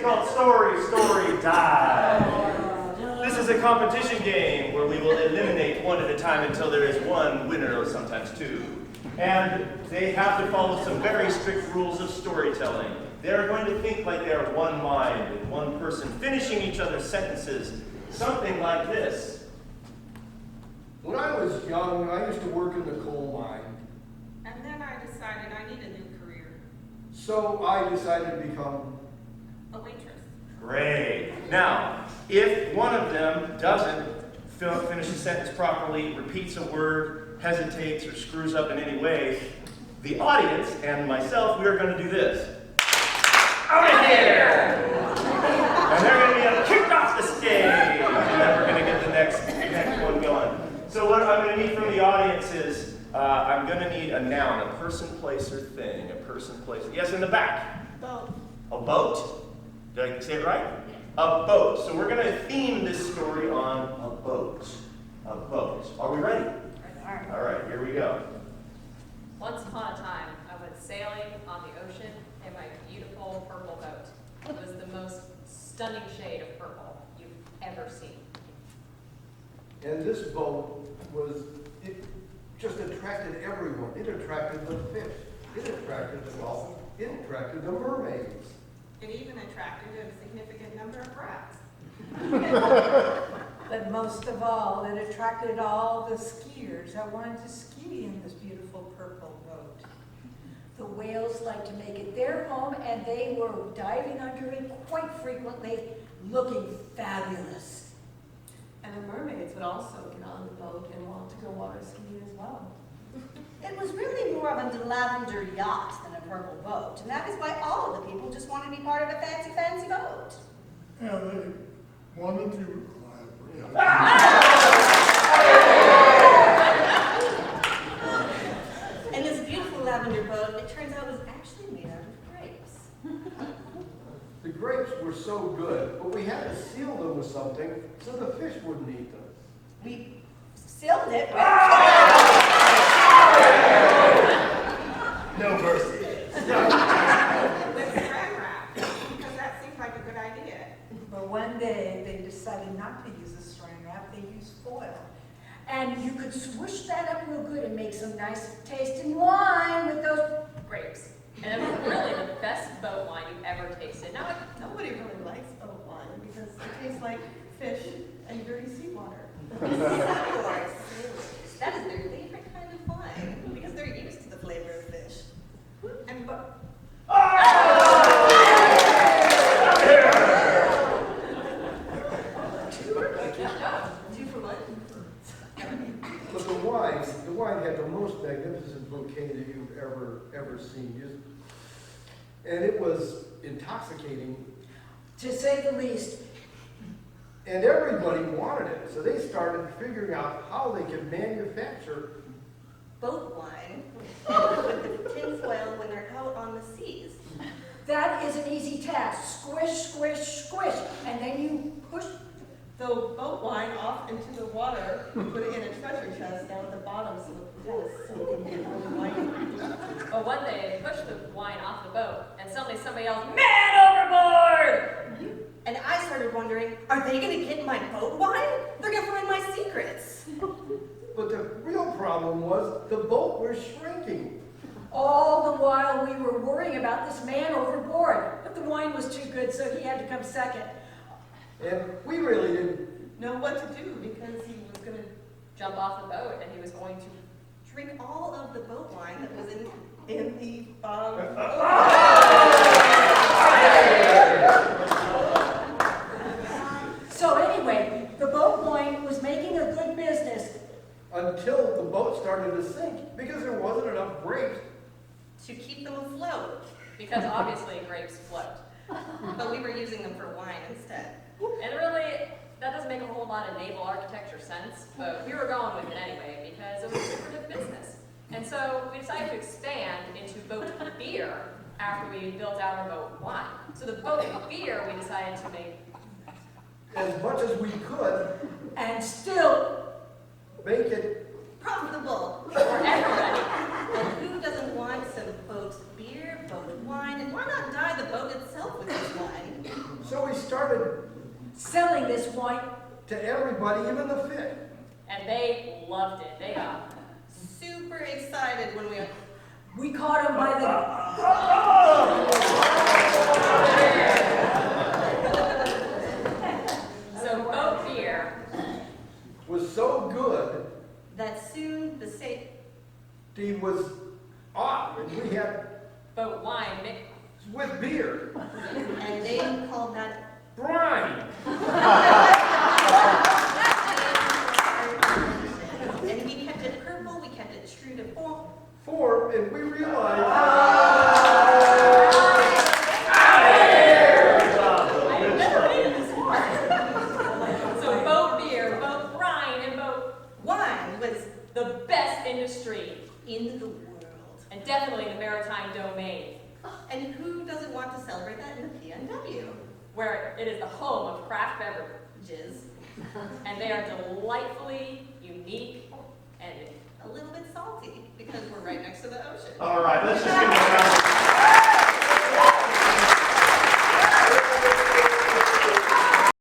called StoryStoryDie. This is a competition game where we will eliminate one at a time until there is one winner, or sometimes two. And they have to follow some very strict rules of storytelling. They are going to think like they are one mind, with one person, finishing each other's sentences, something like this. When I was young, I used to work in the coal mine. And then I decided I need a new career. So I decided to become A waitress. Great. Now, if one of them doesn't finish the sentence properly, repeats a word, hesitates, or screws up in any way, the audience and myself, we are going to do this. Out of here! And they're going to be kicked off the stage. And then we're going to get the next one going. So what I'm going to need from the audience is, I'm going to need a noun, a person, place, or thing. A person, place. Yes, in the back. Boat. A boat? Did I say it right? A boat. So we're going to theme this story on a boat. A boat. Are we ready? All right, here we go. Once upon a time, I went sailing on the ocean in my beautiful purple boat. It was the most stunning shade of purple you've ever seen. And this boat it just attracted everyone. It attracted the fish. It attracted the dolphins. It attracted the mermaids. It even attracted a significant number of rats. But most of all, it attracted all the skiers that wanted to ski in this beautiful purple boat. The whales liked to make it their home, and they were diving under it quite frequently, looking fabulous. And the mermaids would also get on the boat and want to go water skiing as well. It was really more of a lavender yacht than a purple boat, and that is why all of the people just wanted to be part of a fancy, fancy boat. Yeah, they wanted to. And this beautiful lavender boat, it turns out, was actually made out of grapes. The grapes were so good, but we had to seal them with something so the fish wouldn't eat them. We sealed it with... No mercy. With saran wrap, because that seemed like a good idea. But one day, they decided not to use the saran wrap, they used foil. And you could swoosh that up real good and make some nice tasting wine with those Grapes. And it was really the best boat wine you've ever tasted. Now, Nobody really likes boat wine because it tastes like fish and dirty seawater. Sailors. That is their favorite kind of wine, because they're used to the flavor of fish. And but Two for one. But the wine had the most magnificent bouquet that you've ever seen. And it was intoxicating. to say the least. And everybody wanted it, so they started figuring out how they could manufacture Boat wine with the tin foil when they're out on the seas. That is an easy task. Squish, squish, squish. And then you push. The boat wine off into the water, put it in a treasure chest down at the bottom so it was soaking in really white. but one day, they pushed the wine off the boat, and suddenly somebody yelled, "Man overboard!" And I started wondering, are they going to get my boat wine? They're going to find my secrets. But the real problem was the boat was shrinking. All the while we were worrying about this man overboard. But the wine was too good, so he had to come second. And we really didn't. Know what to do because he was going to Jump off the boat, and he was going to Drink all of the boat wine that was in the bottom. So anyway, the boat wine was making a good business. Until the boat started to sink because there wasn't enough grapes. To keep them afloat. because obviously grapes float. But we were using them for wine instead. And really, that doesn't make a whole lot of naval architecture sense, but we were going with it anyway because it was lucrative business. And so we decided to expand into boat beer after we built out our boat wine. So the boat beer we decided to make As much as we could, And still, make it. Profitable. for everybody. And who doesn't want some boat beer, boat wine, and why not dye the boat itself with this wine? started Selling this wine, to everybody, even the fish. And they loved it. They got Super excited when we caught him by the, so boat beer. Was so good, That soon the state, he was off, and we had Boat wine mixed. with beer. and they called that, Brine. and we kept it purple, we kept it true to form. And we realized, I never made it this far. So boat beer, boat brine, and boat Wine was the best industry, in the world. and definitely the maritime domain, And who doesn't want to celebrate that in the PNW? where it is the home of craft beverages, and they are delightfully unique and A little bit salty, because we're right next to the ocean. All right, let's just give it a round of